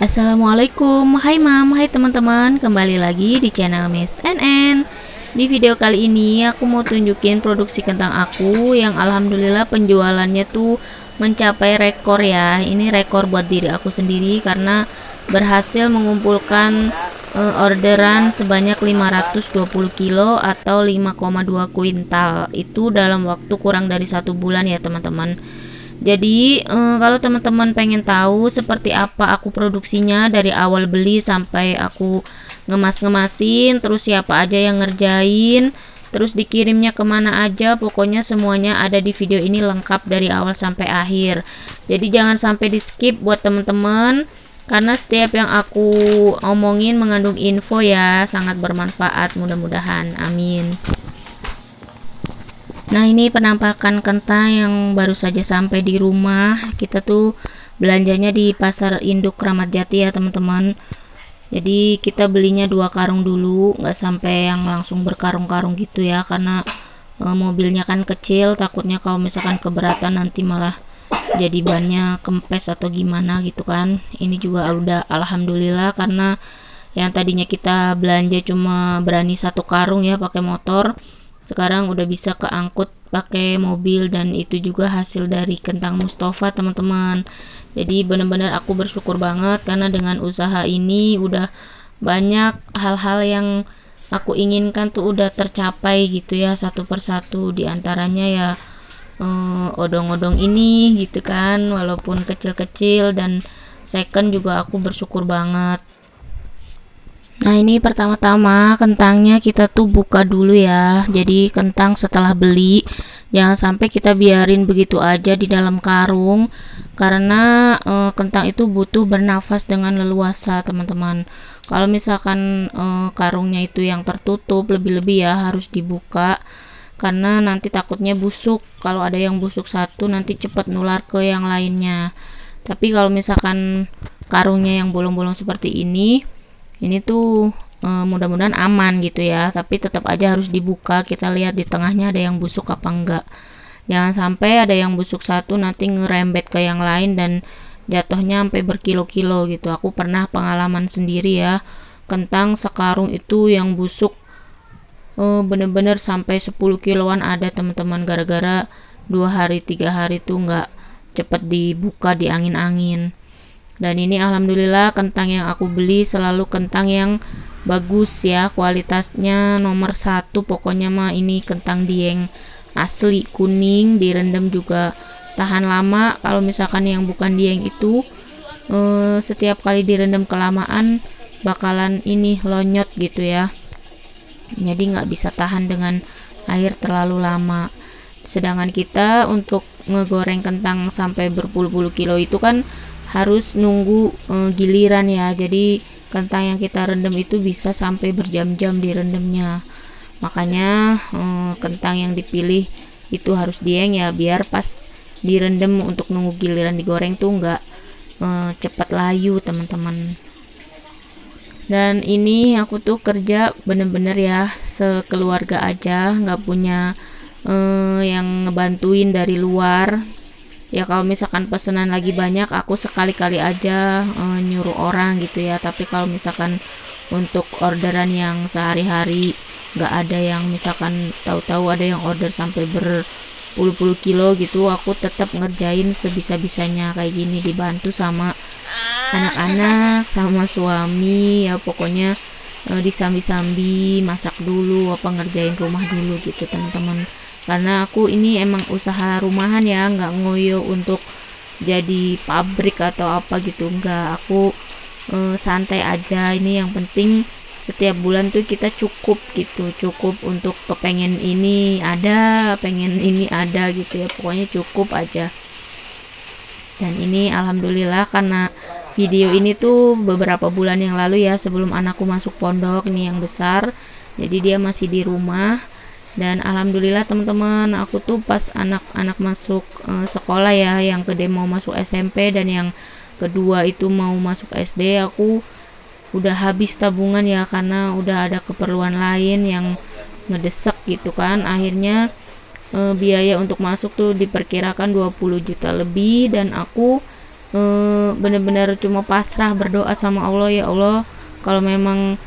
Assalamualaikum, hai mam, hai teman-teman, kembali lagi di channel Miss NN. Di video kali ini aku mau tunjukin produksi kentang aku yang alhamdulillah penjualannya tuh mencapai rekor ya. Ini rekor buat diri aku sendiri karena berhasil mengumpulkan orderan sebanyak 520 kilo atau 5,2 kuintal. Itu dalam waktu kurang dari 1 bulan ya teman-teman. Jadi kalau teman-teman pengen tahu seperti apa aku produksinya dari awal beli sampai aku ngemas-ngemasin, terus siapa aja yang ngerjain, terus dikirimnya kemana aja, pokoknya semuanya ada di video ini lengkap dari awal sampai akhir. Jadi jangan sampai di skip buat teman-teman, karena setiap yang aku omongin mengandung info ya, sangat bermanfaat mudah-mudahan, amin. Nah, ini penampakan kentang yang baru saja sampai di rumah. Kita tuh belanjanya di pasar induk Kramat Jati ya teman-teman. Jadi kita belinya 2 karung dulu, nggak sampai yang langsung berkarung-karung gitu ya, karena mobilnya kan kecil, takutnya kalau misalkan keberatan nanti malah jadi bannya kempes atau gimana gitu kan. Ini juga udah alhamdulillah, karena yang tadinya kita belanja cuma berani 1 karung ya pakai motor, sekarang udah bisa keangkut pakai mobil, dan itu juga hasil dari kentang Mustafa teman-teman. Jadi benar-benar aku bersyukur banget karena dengan usaha ini udah banyak hal-hal yang aku inginkan tuh udah tercapai gitu ya, satu persatu. Diantaranya ya odong-odong ini gitu kan, walaupun kecil-kecil dan second juga aku bersyukur banget. Nah, ini pertama-tama kentangnya kita tuh buka dulu ya. Jadi kentang setelah beli jangan sampai kita biarin begitu aja di dalam karung, karena kentang itu butuh bernafas dengan leluasa teman-teman. Kalau misalkan karungnya itu yang tertutup, lebih-lebih ya harus dibuka, karena nanti takutnya busuk. Kalau ada yang busuk satu nanti cepat nular ke yang lainnya. Tapi kalau misalkan karungnya yang bolong-bolong seperti ini tuh mudah-mudahan aman gitu ya, tapi tetap aja harus dibuka, kita lihat di tengahnya ada yang busuk apa enggak. Jangan sampai ada yang busuk satu nanti ngerembet ke yang lain dan jatuhnya sampai berkilo-kilo gitu. Aku pernah pengalaman sendiri ya, kentang sekarung itu yang busuk bener-bener sampai 10 kiloan ada teman-teman, gara-gara 2 hari 3 hari tuh nggak cepet dibuka di angin-angin. Dan ini alhamdulillah kentang yang aku beli selalu kentang yang bagus ya, kualitasnya nomor 1 pokoknya mah. Ini kentang Dieng asli kuning, direndam juga tahan lama. Kalau misalkan yang bukan Dieng itu setiap kali direndam kelamaan bakalan ini lonyot gitu ya, jadi nggak bisa tahan dengan air terlalu lama. Sedangkan kita untuk ngegoreng kentang sampai berpuluh-puluh kilo itu kan harus nunggu giliran ya. Jadi kentang yang kita rendam itu bisa sampai berjam-jam direndamnya. Makanya kentang yang dipilih itu harus Dieng ya, biar pas direndam untuk nunggu giliran digoreng tuh nggak cepat layu teman-teman. Dan ini aku tuh kerja bener-bener ya sekeluarga aja, nggak punya yang ngebantuin dari luar ya. Kalau misalkan pesanan lagi banyak, aku sekali-kali aja nyuruh orang gitu ya. Tapi kalau misalkan untuk orderan yang sehari-hari, nggak ada yang misalkan tahu-tahu ada yang order sampai berpuluh-puluh kilo gitu, aku tetap ngerjain sebisa-bisanya kayak gini, dibantu sama anak-anak sama suami ya. Pokoknya disambi-sambi masak dulu, apa ngerjain rumah dulu gitu teman-teman. Karena aku ini emang usaha rumahan ya, nggak ngoyo untuk jadi pabrik atau apa gitu, nggak. Aku santai aja. Ini yang penting setiap bulan tuh kita cukup gitu, cukup untuk kepengen ini ada, pengen ini ada gitu ya, pokoknya cukup aja. Dan ini alhamdulillah karena video ini tuh beberapa bulan yang lalu ya, sebelum anakku masuk pondok, ini yang besar, jadi dia masih di rumah. Dan alhamdulillah teman-teman, aku tuh pas anak-anak masuk sekolah ya, yang gede mau masuk SMP dan yang kedua itu mau masuk SD, aku udah habis tabungan ya, karena udah ada keperluan lain yang ngedesak gitu kan. Akhirnya biaya untuk masuk tuh diperkirakan 20 juta lebih, dan aku bener-bener cuma pasrah berdoa sama Allah, ya Allah kalau memang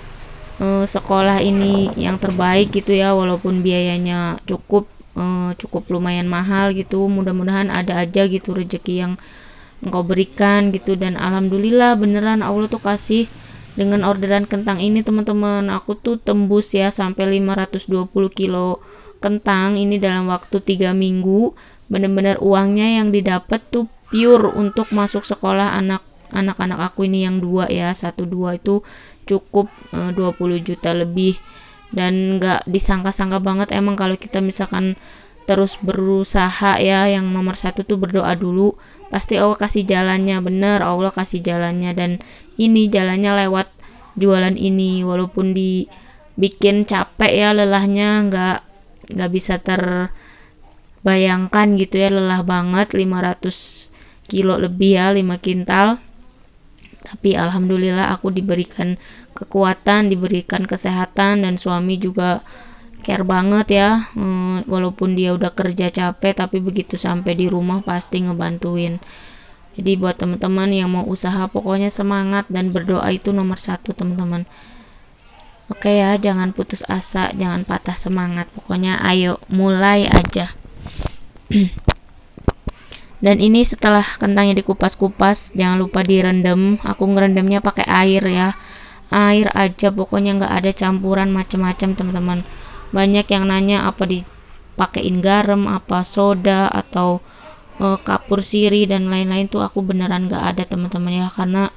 sekolah ini yang terbaik gitu ya, walaupun biayanya cukup lumayan mahal gitu, mudah-mudahan ada aja gitu rezeki yang Engkau berikan gitu. Dan alhamdulillah beneran Allah tuh kasih dengan orderan kentang ini teman-teman. Aku tuh tembus ya sampai 520 kilo kentang ini dalam waktu 3 minggu. Bener-bener uangnya yang didapat tuh pure untuk masuk sekolah anak-anak aku ini yang dua ya, 1 2 itu cukup 20 juta lebih. Dan nggak disangka-sangka banget emang kalau kita misalkan terus berusaha ya, yang nomor satu tuh berdoa dulu, pasti Allah kasih jalannya. Bener, Allah kasih jalannya. Dan ini jalannya lewat jualan ini, walaupun dibikin capek ya, lelahnya nggak bisa terbayangkan gitu ya, lelah banget, 500 kilo lebih ya, 5 kintal. Tapi alhamdulillah aku diberikan kekuatan, diberikan kesehatan, dan suami juga care banget ya. Walaupun dia udah kerja capek, tapi begitu sampai di rumah pasti ngebantuin. Jadi buat teman-teman yang mau usaha, pokoknya semangat dan berdoa itu nomor satu teman-teman. Oke ya, jangan putus asa, jangan patah semangat, pokoknya ayo mulai aja. Dan ini setelah kentangnya dikupas-kupas, jangan lupa direndam. Aku ngerendamnya pakai air ya, air aja, pokoknya nggak ada campuran macam-macam teman-teman. Banyak yang nanya apa dipakein garam, apa soda, atau kapur siri dan lain-lain tuh aku beneran nggak ada teman-teman ya, karena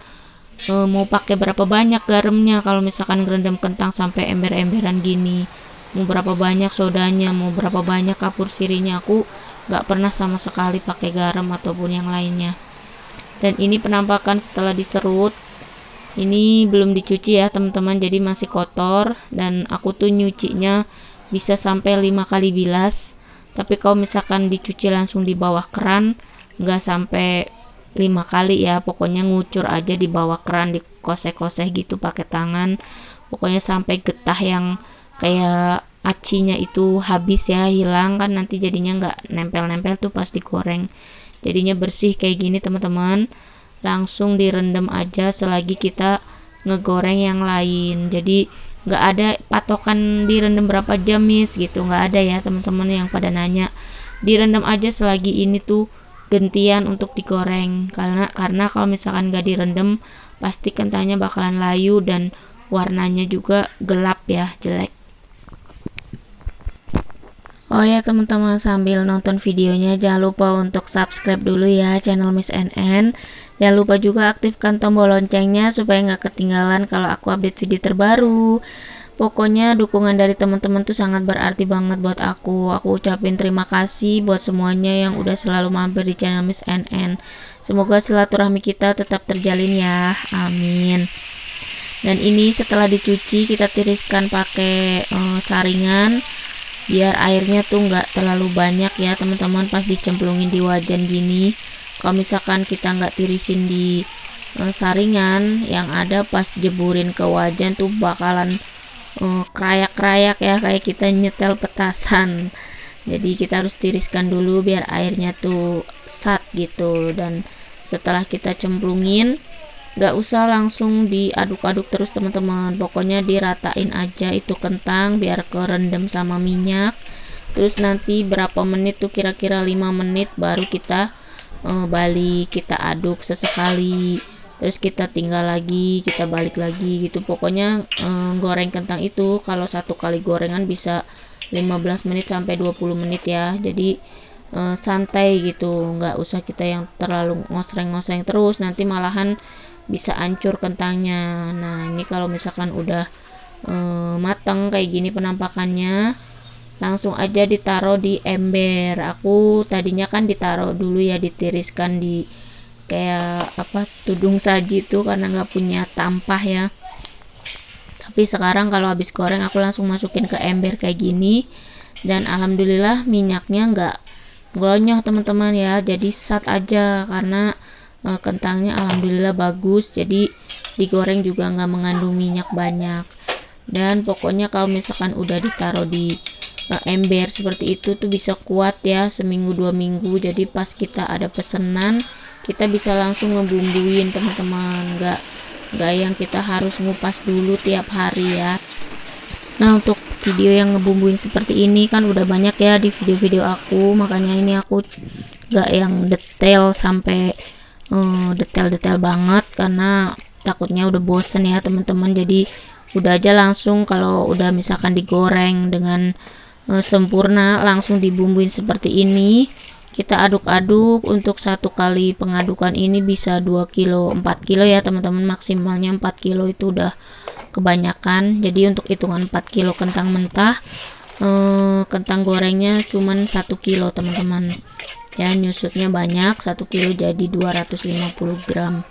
mau pakai berapa banyak garamnya kalau misalkan ngerendam kentang sampai ember-emberan gini, mau berapa banyak sodanya, mau berapa banyak kapur sirinya, aku nggak pernah sama sekali pakai garam ataupun yang lainnya. Dan ini penampakan setelah diserut, ini belum dicuci ya teman-teman, jadi masih kotor. Dan aku tuh nyucinya bisa sampai 5 kali bilas, tapi kalau misalkan dicuci langsung di bawah keran nggak sampai 5 kali ya, pokoknya ngucur aja di bawah keran, dikoseh-koseh gitu pakai tangan, pokoknya sampai getah yang kayak acinya itu habis ya, hilang kan, nanti jadinya nggak nempel-nempel tuh pas digoreng, jadinya bersih kayak gini teman-teman. Langsung direndam aja selagi kita ngegoreng yang lain, jadi nggak ada patokan direndam berapa jam gitu, nggak ada ya teman-teman yang pada nanya. Direndam aja selagi ini tuh gentian untuk digoreng, karena kalau misalkan nggak direndam pasti kentangnya bakalan layu dan warnanya juga gelap ya, jelek. Oh ya teman-teman, sambil nonton videonya jangan lupa untuk subscribe dulu ya channel Miss NN. Jangan lupa juga aktifkan tombol loncengnya supaya nggak ketinggalan kalau aku update video terbaru. Pokoknya dukungan dari teman-teman tuh sangat berarti banget buat aku. Aku ucapin terima kasih buat semuanya yang udah selalu mampir di channel Miss NN. Semoga silaturahmi kita tetap terjalin ya, amin. Dan ini setelah dicuci kita tiriskan pakai saringan biar airnya tuh nggak terlalu banyak ya teman-teman pas dicemplungin di wajan gini. Kalau misalkan kita nggak tirisin di saringan, yang ada pas jeburin ke wajan tuh bakalan krayak-krayak ya, kayak kita nyetel petasan. Jadi kita harus tiriskan dulu biar airnya tuh sat gitu. Dan setelah kita cemplungin, nggak usah langsung diaduk-aduk terus teman-teman, pokoknya diratain aja itu kentang biar kerendam sama minyak. Terus nanti berapa menit tuh, kira-kira 5 menit baru kita balik, kita aduk sesekali, terus kita tinggal lagi, kita balik lagi gitu. Pokoknya goreng kentang itu kalau 1 kali gorengan bisa 15 menit sampai 20 menit ya, jadi santai gitu, nggak usah kita yang terlalu ngosreng-ngosreng terus, nanti malahan bisa hancur kentangnya. Nah ini kalau misalkan udah mateng kayak gini penampakannya, langsung aja ditaruh di ember. Aku tadinya kan ditaruh dulu ya, ditiriskan di kayak tudung saji tuh karena nggak punya tampah ya. Tapi sekarang kalau habis goreng aku langsung masukin ke ember kayak gini, dan alhamdulillah minyaknya nggak glonyoh teman-teman ya, jadi sat aja karena kentangnya alhamdulillah bagus, jadi digoreng juga nggak mengandung minyak banyak. Dan pokoknya kalau misalkan udah ditaruh di ember seperti itu tuh bisa kuat ya seminggu 2 minggu, jadi pas kita ada pesanan kita bisa langsung ngebumbuin teman-teman, nggak yang kita harus ngupas dulu tiap hari ya. Nah, untuk video yang ngebumbuin seperti ini kan udah banyak ya di video-video aku, makanya ini aku nggak yang detail sampai detail-detail banget karena takutnya udah bosen ya teman-teman. Jadi udah aja langsung kalau udah misalkan digoreng dengan sempurna langsung dibumbuin seperti ini. Kita aduk-aduk. Untuk satu kali pengadukan ini bisa 2 kilo 4 kilo ya teman-teman, maksimalnya 4 kilo itu udah kebanyakan. Jadi untuk hitungan 4 kilo kentang mentah, kentang gorengnya cuman 1 kilo teman-teman ya, nyusutnya banyak. 1 kilo jadi 250 gram.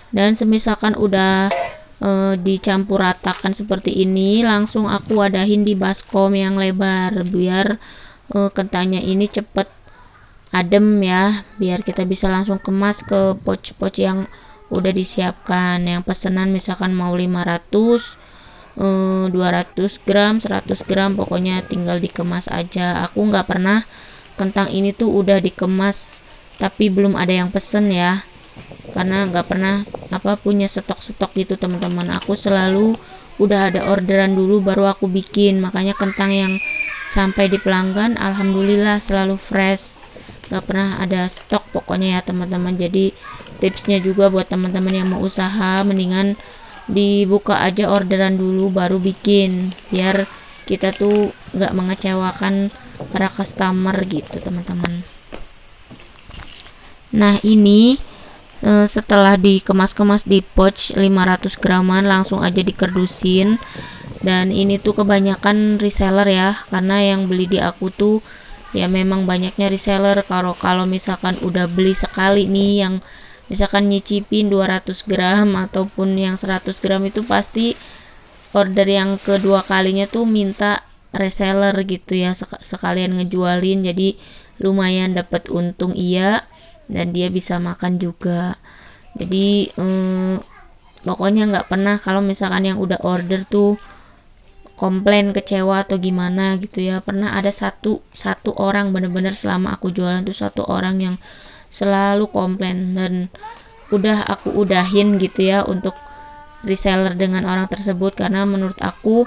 Dan semisalkan udah dicampur ratakan seperti ini, langsung aku wadahin di baskom yang lebar biar kentangnya ini cepet adem ya, biar kita bisa langsung kemas ke pouch-pouch yang udah disiapkan. Yang pesanan misalkan mau 500, 200 gram, 100 gram, pokoknya tinggal dikemas aja. Aku nggak pernah kentang ini tuh udah dikemas tapi belum ada yang pesen ya, karena nggak pernah punya stok-stok gitu teman-teman. Aku selalu udah ada orderan dulu baru aku bikin, makanya kentang yang sampai di pelanggan alhamdulillah selalu fresh, nggak pernah ada stok pokoknya ya teman-teman. Jadi tipsnya juga buat teman-teman yang mau usaha, mendingan dibuka aja orderan dulu baru bikin, biar kita tuh nggak mengecewakan para customer gitu teman-teman. Nah ini setelah dikemas-kemas di pouch 500 graman langsung aja dikerdusin. Dan ini tuh kebanyakan reseller ya, karena yang beli di aku tuh ya memang banyaknya reseller. Kalau misalkan udah beli sekali nih, yang misalkan nyicipin 200 gram ataupun yang 100 gram itu pasti order yang kedua kalinya tuh minta reseller gitu ya, sekalian ngejualin. Jadi lumayan dapat untung iya, dan dia bisa makan juga. Jadi pokoknya nggak pernah kalau misalkan yang udah order tuh komplain, kecewa atau gimana gitu ya. Pernah ada satu orang, bener-bener selama aku jualan tuh satu orang yang selalu komplain, dan udah aku udahin gitu ya untuk reseller dengan orang tersebut, karena menurut aku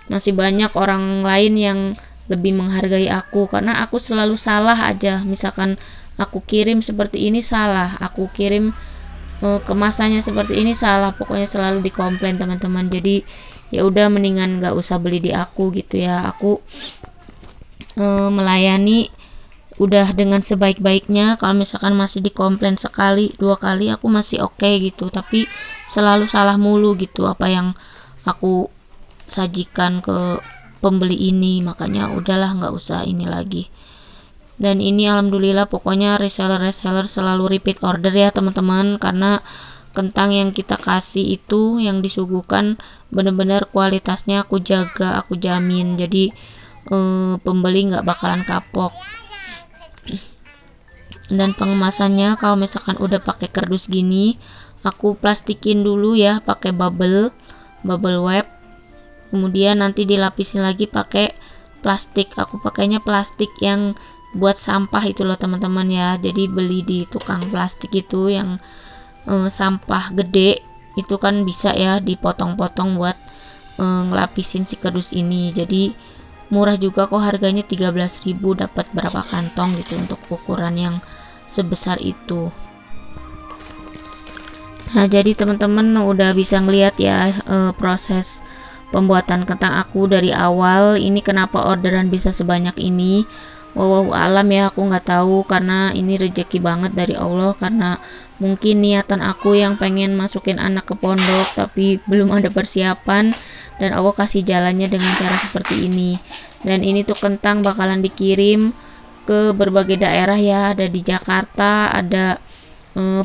masih banyak orang lain yang lebih menghargai aku, karena aku selalu salah aja. Misalkan aku kirim seperti ini salah, aku kirim kemasannya seperti ini salah, pokoknya selalu dikomplain teman-teman. Jadi ya udah mendingan nggak usah beli di aku gitu ya. Aku melayani udah dengan sebaik-baiknya. Kalau misalkan masih dikomplain sekali 2 kali aku masih oke gitu, tapi selalu salah mulu gitu apa yang aku sajikan ke pembeli ini, makanya udahlah nggak usah ini lagi. Dan ini alhamdulillah pokoknya reseller selalu repeat order ya teman-teman, karena kentang yang kita kasih itu yang disuguhkan bener-bener kualitasnya aku jaga, aku jamin. Jadi pembeli nggak bakalan kapok. Dan pengemasannya kalau misalkan udah pakai kardus gini, aku plastikin dulu ya pakai bubble wrap, kemudian nanti dilapisin lagi pakai plastik. Aku pakainya plastik yang buat sampah itu loh teman-teman ya. Jadi beli di tukang plastik itu yang sampah gede itu kan bisa ya dipotong-potong buat ngelapisin si kardus ini. Jadi murah juga kok, harganya 13.000 dapat berapa kantong gitu untuk ukuran yang sebesar itu. Nah jadi teman-teman udah bisa ngeliat ya proses pembuatan kentang aku dari awal. Ini kenapa orderan bisa sebanyak ini, wow alam ya, aku nggak tahu, karena ini rezeki banget dari Allah. Karena mungkin niatan aku yang pengen masukin anak ke pondok tapi belum ada persiapan, dan Allah kasih jalannya dengan cara seperti ini. Dan ini tuh kentang bakalan dikirim ke berbagai daerah ya, ada di Jakarta, ada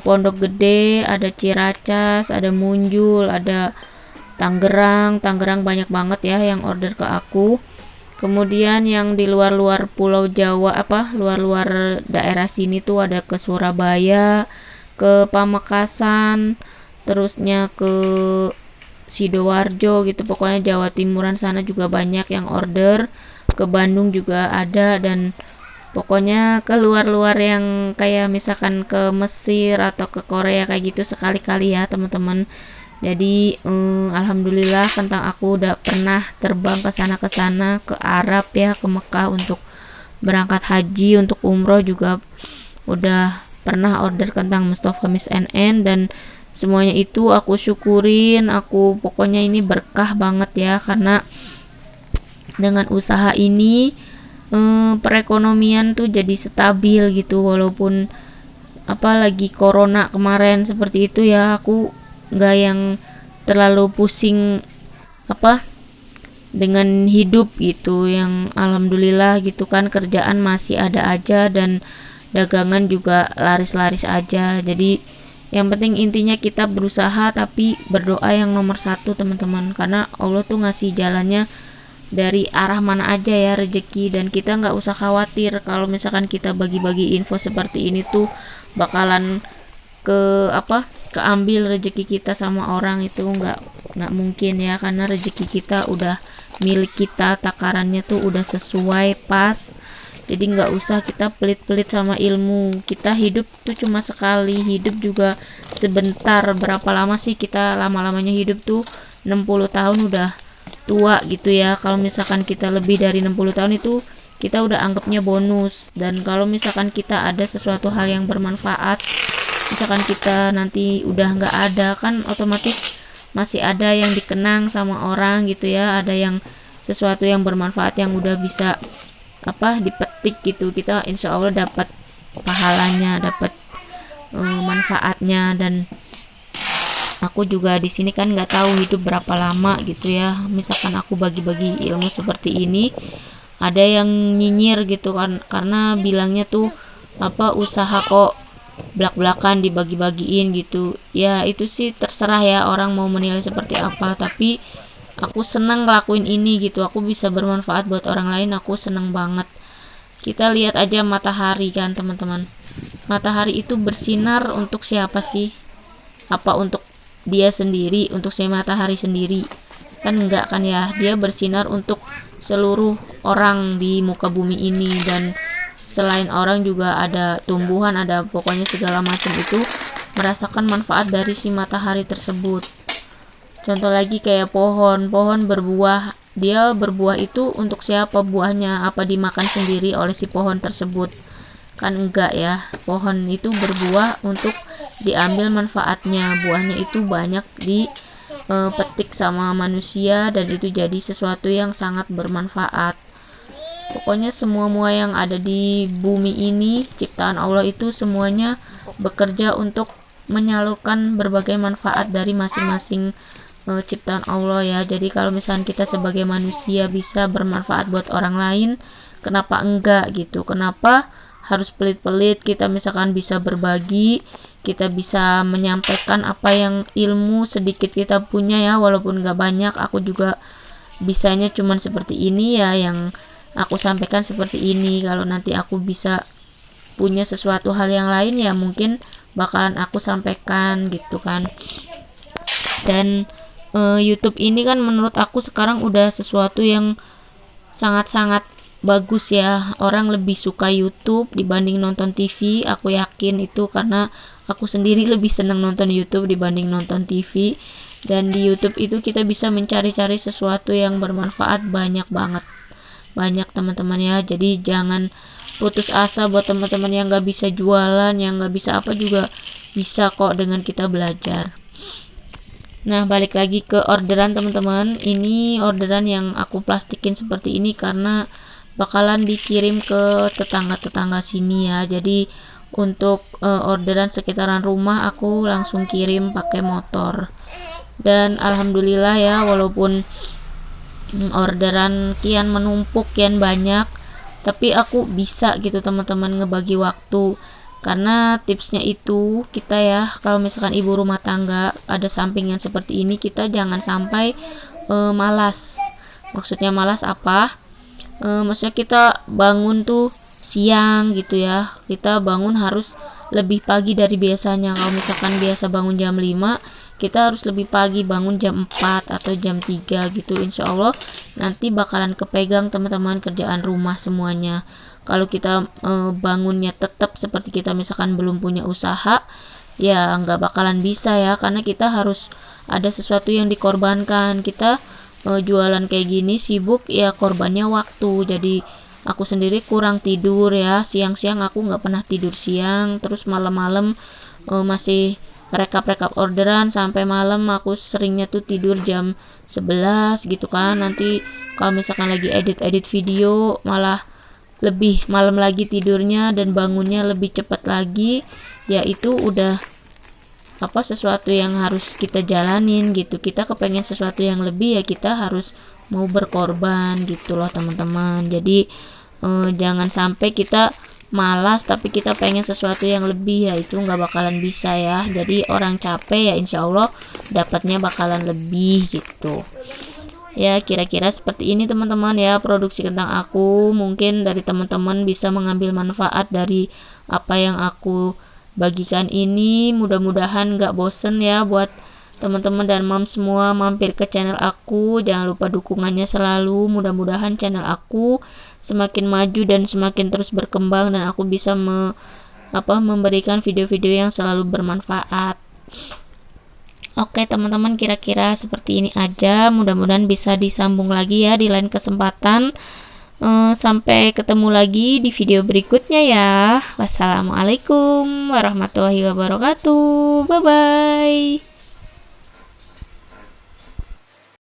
Pondok Gede, ada Ciracas, ada Munjul, ada Tangerang banyak banget ya yang order ke aku. Kemudian yang di luar-luar pulau Jawa, luar-luar daerah sini tuh ada ke Surabaya, ke Pamekasan, terusnya ke Sidoarjo gitu. Pokoknya Jawa Timuran sana juga banyak yang order. Ke Bandung juga ada, dan Pokoknya ke luar-luar yang kayak misalkan ke Mesir atau ke Korea kayak gitu sekali-kali ya teman-teman. Jadi alhamdulillah kentang aku udah pernah terbang ke sana ke Arab ya, ke Mekah untuk berangkat haji, untuk umroh juga udah pernah order kentang Mustafa Miss NN, dan semuanya itu aku syukurin. Aku pokoknya ini berkah banget ya, karena dengan usaha ini perekonomian tuh jadi stabil gitu, walaupun apalagi corona kemarin seperti itu ya, aku nggak yang terlalu pusing apa dengan hidup gitu, yang alhamdulillah gitu kan, kerjaan masih ada aja dan dagangan juga laris-laris aja. Jadi yang penting intinya kita berusaha tapi berdoa yang nomor satu teman-teman, karena Allah tuh ngasih jalannya dari arah mana aja ya rezeki, dan kita nggak usah khawatir kalau misalkan kita bagi-bagi info seperti ini tuh bakalan keambil rezeki kita sama orang. Itu nggak mungkin ya, karena rezeki kita udah milik kita, takarannya tuh udah sesuai pas. Jadi nggak usah kita pelit-pelit sama ilmu. Kita hidup tuh cuma sekali, hidup juga sebentar. Berapa lama sih kita lama-lamanya hidup tuh? 60 tahun udah tua gitu ya. Kalau misalkan kita lebih dari 60 tahun itu kita udah anggapnya bonus. Dan kalau misalkan kita ada sesuatu hal yang bermanfaat, misalkan kita nanti udah nggak ada, kan otomatis masih ada yang dikenang sama orang gitu ya, ada yang sesuatu yang bermanfaat yang udah bisa dipetik gitu, kita insya Allah dapat pahalanya, dapat manfaatnya. Dan aku juga di sini kan nggak tahu hidup berapa lama gitu ya. Misalkan aku bagi-bagi ilmu seperti ini, ada yang nyinyir gitu kan, karena bilangnya tuh usaha kok belak-belakan dibagi-bagiin gitu ya. Itu sih terserah ya orang mau menilai seperti apa, tapi aku senang ngelakuin ini gitu. Aku bisa bermanfaat buat orang lain, aku senang banget. Kita lihat aja matahari kan teman-teman, matahari itu bersinar untuk siapa sih? Apa untuk dia sendiri, untuk si matahari sendiri? Kan enggak kan ya, dia bersinar untuk seluruh orang di muka bumi ini, dan selain orang juga ada tumbuhan, ada pokoknya segala macam itu merasakan manfaat dari si matahari tersebut. Contoh lagi kayak pohon berbuah, dia berbuah itu untuk siapa buahnya? Apa dimakan sendiri oleh si pohon tersebut? Kan enggak ya, pohon itu berbuah untuk diambil manfaatnya, buahnya itu banyak dipetik sama manusia, dan itu jadi sesuatu yang sangat bermanfaat. Pokoknya semua yang ada di bumi ini ciptaan Allah itu semuanya bekerja untuk menyalurkan berbagai manfaat dari masing-masing ciptaan Allah ya. Jadi kalau misalnya kita sebagai manusia bisa bermanfaat buat orang lain, kenapa enggak gitu? Kenapa harus pelit-pelit? Kita misalkan bisa berbagi, kita bisa menyampaikan apa yang ilmu sedikit kita punya ya, walaupun enggak banyak. Aku juga bisanya cuman seperti ini ya, yang aku sampaikan seperti ini. Kalau nanti aku bisa punya sesuatu hal yang lain ya mungkin bakalan aku sampaikan gitu kan. Dan YouTube ini kan menurut aku sekarang udah sesuatu yang sangat-sangat bagus ya. Orang lebih suka YouTube dibanding nonton TV. Aku yakin itu karena aku sendiri lebih senang nonton YouTube dibanding nonton TV. Dan di YouTube itu kita bisa mencari-cari sesuatu yang bermanfaat banyak banget, banyak teman-teman ya. Jadi jangan putus asa buat teman-teman yang nggak bisa jualan, yang nggak bisa apa juga bisa kok dengan kita belajar. Nah, balik lagi ke orderan teman-teman. Ini orderan yang aku plastikin seperti ini karena bakalan dikirim ke tetangga-tetangga sini ya. Jadi untuk orderan sekitaran rumah aku langsung kirim pakai motor. Dan alhamdulillah ya, walaupun orderan kian menumpuk, kian banyak, tapi aku bisa gitu teman-teman ngebagi waktu. Karena tipsnya itu kita ya, kalau misalkan ibu rumah tangga ada sampingan seperti ini, kita jangan sampai malas. Maksudnya malas apa? Maksudnya kita bangun tuh siang gitu ya, kita bangun harus lebih pagi dari biasanya. Kalau misalkan biasa bangun jam 5, kita harus lebih pagi, bangun jam 4 atau jam 3 gitu. Insya Allah nanti bakalan kepegang teman-teman kerjaan rumah semuanya. kalau kita bangunnya tetap seperti kita misalkan belum punya usaha, ya nggak bakalan bisa ya, karena kita harus ada sesuatu yang dikorbankan. Kita jualan kayak gini sibuk ya, korbannya waktu. Jadi aku sendiri kurang tidur ya, siang-siang aku nggak pernah tidur siang, terus malam-malam masih rekap orderan sampai malam. Aku seringnya tuh tidur jam 11 gitu kan. Nanti kalau misalkan lagi edit video malah lebih malam lagi tidurnya dan bangunnya lebih cepat lagi. Ya itu udah sesuatu yang harus kita jalanin gitu. Kita kepengen sesuatu yang lebih, ya kita harus mau berkorban gitu loh teman-teman. Jadi jangan sampai kita malas tapi kita pengen sesuatu yang lebih, ya itu nggak bakalan bisa ya. Jadi orang capek ya insya Allah dapatnya bakalan lebih gitu ya. Kira-kira seperti ini teman-teman ya produksi kentang aku. Mungkin dari teman-teman bisa mengambil manfaat dari apa yang aku bagikan ini. Mudah-mudahan nggak bosen ya buat teman-teman dan mam semua mampir ke channel aku. Jangan lupa dukungannya selalu. Mudah-mudahan channel aku semakin maju dan semakin terus berkembang, dan aku bisa memberikan video-video yang selalu bermanfaat. Oke teman-teman, kira-kira seperti ini aja. Mudah-mudahan bisa disambung lagi ya di lain kesempatan. Sampai ketemu lagi di video berikutnya ya. Wassalamualaikum warahmatullahi wabarakatuh. Bye bye.